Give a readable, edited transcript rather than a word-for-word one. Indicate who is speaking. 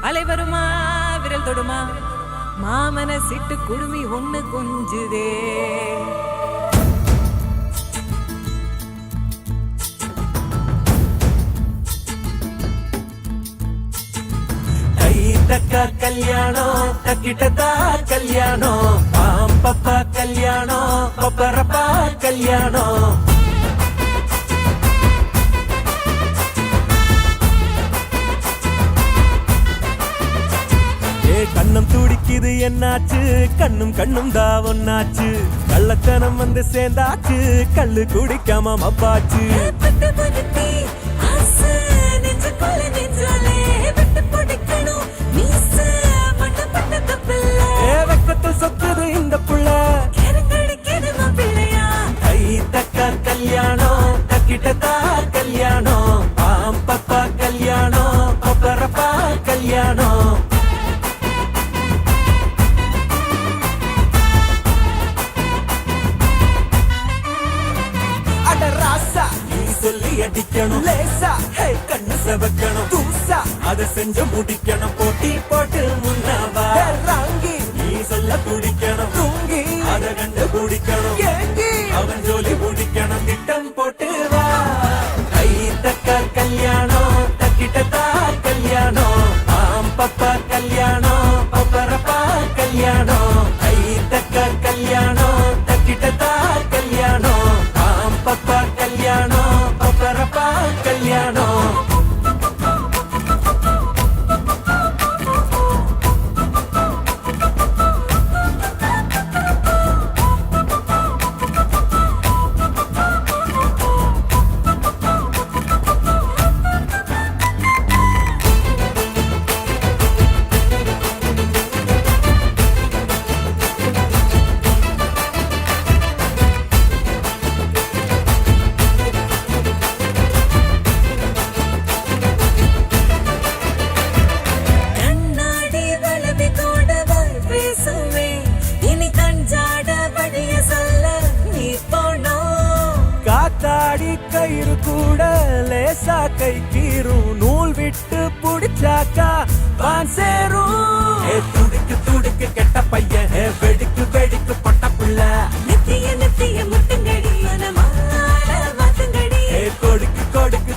Speaker 1: அலை வருமா விரல் தொடுமா மாமன சிட்டு குடுமி ஒண்ணு கொஞ்சுதே.
Speaker 2: தக்கா கல்யாணம் தக்கிட்டதா கல்யாணம் பாம்பப்பா கல்யாணம் பப்பரப்பா கல்யாணம். கண்ணம் துடிக்குது என்னாச்சு கண்ணும் கண்ணும் தான் ஒன்னாச்சு கள்ளத்தனம் வந்து சேர்ந்தாச்சு கள்ளு குடிக்காம மப்பாச்சு. சொத்துது இந்த புள்ள கை தக்கா கல்யாணம் தக்கிட்டதா கல்யாணம் பாம்பப்பா கல்யாணம் பப்பரப்பா கல்யாணம். அட ராசா நீ சொல்லி அடிக்கணும் லேசா கண்ணு செவக்கணும் தூசா அதை செஞ்சு முடிக்கணும் போட்டி போட்டு முன்னாவா ராங்கி சொல்ல துடிக்கணும் தூங்கி அத கண்டு குடிக்கணும் ஏங்கி அவன் ஜோலி முடிக்கணும் திட்டம் போட்டு வா. கை தக்கா கல்யாணம் தக்கிட்டதா கல்யாணம் பாம்பப்பா கல்யாணம் பப்பரப்பா கல்யாணம். கை தக்கா கல்யாணம் தக்கிட்டதா கல்யாணம் பாம்பப்பா கல்யாணம் பப்பரப்பா கல்யாணம். கயிறு கூட லேசா கை கீரும் நூல் விட்டு புடிச்சாக்கா வான் சேரும். துடிக்கு துடிக்கு கெட்ட பையன் வெடிக்கு வெடிக்கு பட்ட புள்ள நித்திய நித்திய முட்டுங்கடி கொடுக்கு கொடுக்கு